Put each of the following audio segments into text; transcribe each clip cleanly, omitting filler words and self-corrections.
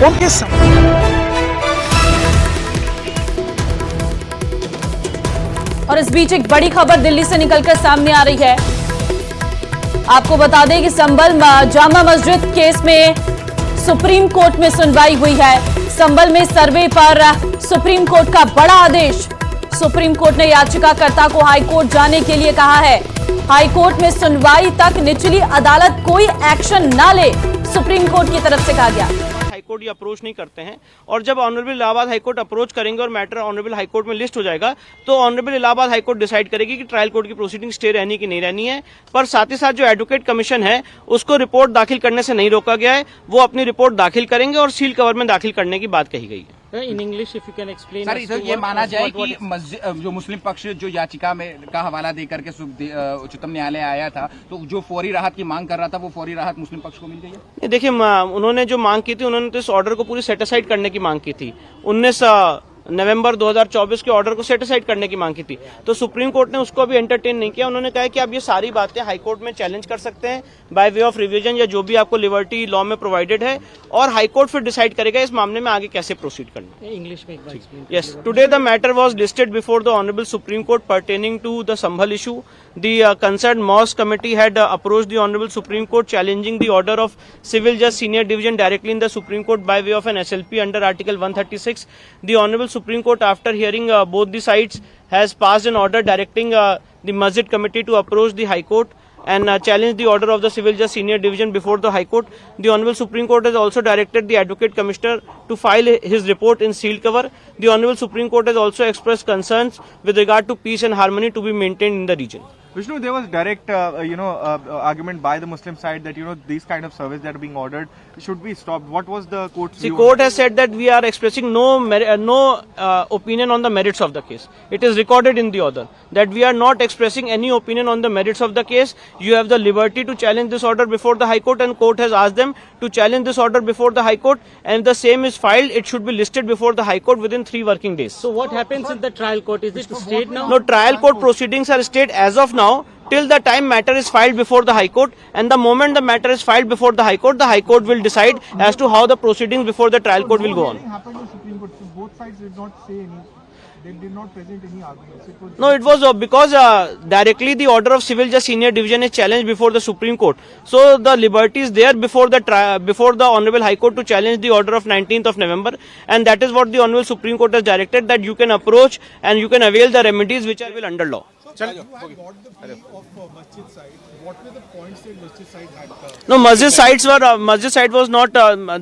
उनके और इस बीच एक बड़ी खबर दिल्ली से निकलकर सामने आ रही है। आपको बता दें कि संभल जामा मस्जिद केस में सुप्रीम कोर्ट में सुनवाई हुई है। संभल में सर्वे पर सुप्रीम कोर्ट का बड़ा आदेश। सुप्रीम कोर्ट ने याचिकाकर्ता को हाईकोर्ट जाने के लिए कहा है। हाईकोर्ट में सुनवाई तक निचली अदालत कोई एक्शन न ले, सुप्रीम कोर्ट की तरफ से कहा गया। हाईकोर्ट ये अप्रोच नहीं करते हैं और जब ऑनरेबल इलाहाबाद हाईकोर्ट अप्रोच करेंगे और मैटर ऑनरेबल हाईकोर्ट में लिस्ट हो जाएगा तो ऑनरेबल इलाहाबाद हाईकोर्ट डिसाइड करेगी कि ट्रायल कोर्ट की प्रोसीडिंग स्टे रहनी कि नहीं रहनी है। पर साथ ही साथ जो एडवोकेट कमीशन है उसको रिपोर्ट दाखिल करने से नहीं रोका गया है, वो अपनी रिपोर्ट दाखिल करेंगे और सील कवर में दाखिल करने की बात कही गई है। In English if you can explain sir, ये माना जाए कि जो मुस्लिम पक्ष जो याचिका में का हवाला देकर के उच्चतम न्यायालय आया था तो जो फौरी राहत की मांग कर रहा था वो फौरी राहत मुस्लिम पक्ष को मिल गई है? देखिए, उन्होंने जो मांग की थी, उन्होंने तो इस ऑर्डर को पूरी सेटिसाइड करने की मांग की थी। 19 नवंबर 2024 के ऑर्डर को सेटिसाइड करने की मांग की थी, तो सुप्रीम कोर्ट ने उसको अभी एंटरटेन नहीं किया। उन्होंने कहा कि आप ये सारी बातें हाई कोर्ट में चैलेंज कर सकते हैं बाय वे ऑफ रिवीजन या जो भी आपको लिबर्टी लॉ में प्रोवाइडेड है, और हाई कोर्ट फिर डिसाइड करेगा इस मामले में आगे कैसे प्रोसीड करना। इंग्लिश में एक बार explain. Yes, today the matter was listed before the Honorable Supreme Court pertaining to the Sambhal issue. The concerned Mosque Committee had approached the Honorable Supreme Court challenging the order of Civil Judge Senior Division directly in the Supreme Court by way of an SLP under Article 136. The Honorable Supreme Court, after hearing both the sides, has passed an order directing the Masjid Committee to approach the High Court and challenge the order of the Civil Judge Senior Division before the High Court. The Honorable Supreme Court has also directed the Advocate Commissioner to file his report in sealed cover. The Honorable Supreme Court has also expressed concerns with regard to peace and harmony to be maintained in the region. Vishnu, there was direct, argument by the Muslim side that, these kind of surveys that are being ordered should be stopped. What was the court's view? The court has said that we are expressing no opinion on the merits of the case. It is recorded in the order that we are not expressing any opinion on the merits of the case. You have the liberty to challenge this order before the High Court, and court has asked them to challenge this order before the High Court, and if the same is filed, it should be listed before the High Court within 3 working days. So what happens in the trial court? Is it stayed now? No, trial court proceedings are stayed as of now till the time matter is filed before the High Court, and the moment the matter is filed before the High Court will decide as to how the proceedings before the trial court will go on. Happened in Supreme Court, so both sides did not say any. They did not present any arguments. No, it was because directly the order of Civil Judge Senior Division is challenged before the Supreme Court. So the liberty is there before the Honorable High Court to challenge the order of 19th of November, and that is what the Honorable Supreme Court has directed, that you can approach and you can avail the remedies which are under law. No, Masjid side was not,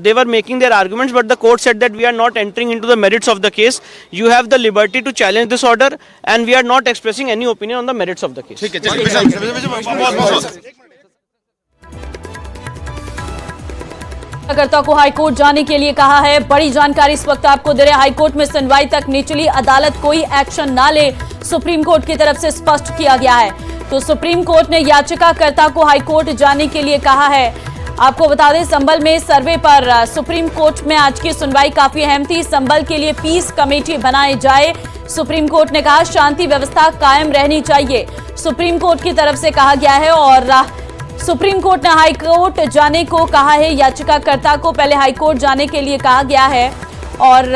they were making their arguments, but the court said that we are not entering into the merits of the case. You have the liberty to challenge this order, and we are not expressing any opinion on the merits of the case. याचिकाकर्ता को high court जाने के लिए कहा है। बड़ी जानकारी इस वक्त आपको दे रहे हैं। हाईकोर्ट में सुनवाई तक निचली अदालत कोई एक्शन ना ले, सुप्रीम कोर्ट की तरफ से स्पष्ट किया गया है। तो सुप्रीम कोर्ट ने याचिकाकर्ता को हाईकोर्ट जाने के लिए कहा है। आपको बता दें, संभल में सर्वे पर सुप्रीम कोर्ट में आज की सुनवाई काफी अहम थी। संभल के लिए पीस कमेटी बनाई जाए, सुप्रीम कोर्ट ने कहा शांति व्यवस्था कायम रहनी चाहिए, सुप्रीम कोर्ट की तरफ से कहा गया है। और सुप्रीम कोर्ट ने हाई कोर्ट जाने को कहा है। याचिकाकर्ता को पहले हाई कोर्ट जाने के लिए कहा गया है, और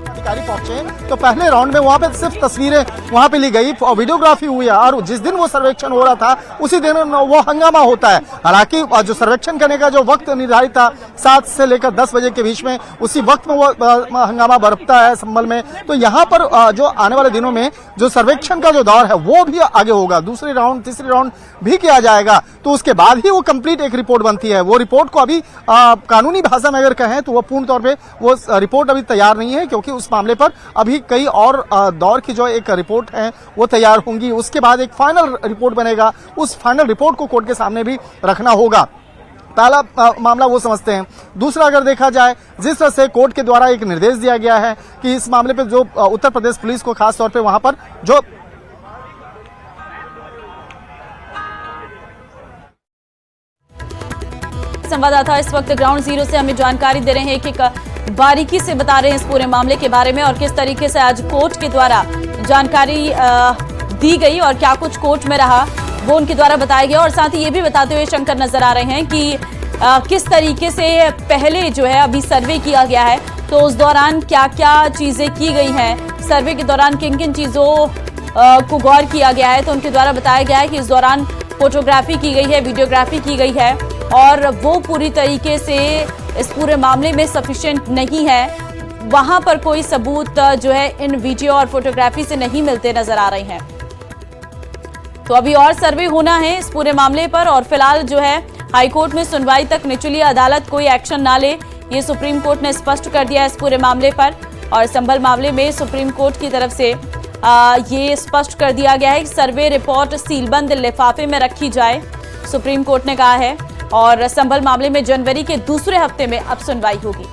अधिकारी पहुंचे तो पहले राउंड में वहां पे सिर्फ तस्वीरें वहां पे ली गई और वीडियोग्राफी हुई है, और जिस दिन वो सर्वेक्षण हो रहा था उसी दिन वो हंगामा होता है। हालांकि जो सर्वेक्षण करने का जो वक्त निर्धारित था 7 से लेकर 10 बजे के बीच में, उसी वक्त में वो हंगामा बरपता है संभल में। तो यहाँ पर जो आने वाले दिनों में जो सर्वेक्षण का जो दौर है वो भी आगे होगा, दूसरी राउंड तीसरी राउंड भी किया जाएगा, तो उसके बाद ही वो कंप्लीट एक रिपोर्ट बनती है। वो रिपोर्ट को अभी कानूनी भाषा में अगर कहें तो वो पूर्ण तौर पे वो रिपोर्ट अभी तैयार नहीं है, क्योंकि उस मामले पर अभी कई और दौर की जो एक रिपोर्ट है वो तैयार होंगी। उसके बाद एक फाइनल रिपोर्ट बनेगा, उस फाइनल रिपोर्ट को कोर्ट के सामने भी रखना होगा। पहला मामला वो समझते हैं। दूसरा अगर देखा जाए, जिस तरह से कोर्ट के द्वारा एक निर्देश दिया गया है कि इस मामले पे जो उत्तर प्रदेश पुलिस को खास तौर पे वहां पर जो संवाददाता इस वक्त ग्राउंड जीरो से हमें जानकारी दे रहे हैं कि बारीकी से बता रहे हैं इस पूरे मामले के बारे में, और किस तरीके से आज कोर्ट के द्वारा जानकारी दी गई और क्या कुछ कोर्ट में रहा वो उनके द्वारा बताया गया। और साथ ही ये भी बताते हुए शंकर नजर आ रहे हैं कि किस तरीके से पहले जो है अभी सर्वे किया गया है, तो उस दौरान क्या क्या चीज़ें की गई हैं, सर्वे के दौरान किन किन चीज़ों को गौर किया गया है। तो उनके द्वारा बताया गया है कि इस दौरान फोटोग्राफी की गई है, वीडियोग्राफी की गई है और वो पूरी तरीके से इस पूरे मामले में सफिशिएंट नहीं है। वहाँ पर कोई सबूत जो है इन वीडियो और फोटोग्राफी से नहीं मिलते नजर आ रहे हैं। तो अभी और सर्वे होना है इस पूरे मामले पर और फिलहाल जो है हाईकोर्ट में सुनवाई तक निचली अदालत कोई एक्शन ना ले, ये सुप्रीम कोर्ट ने स्पष्ट कर दिया है इस पूरे मामले पर। और संभल मामले में सुप्रीम कोर्ट की तरफ से ये स्पष्ट कर दिया गया है कि सर्वे रिपोर्ट सीलबंद लिफाफे में रखी जाए, सुप्रीम कोर्ट ने कहा है। और संभल मामले में जनवरी के दूसरे हफ्ते में अब सुनवाई होगी।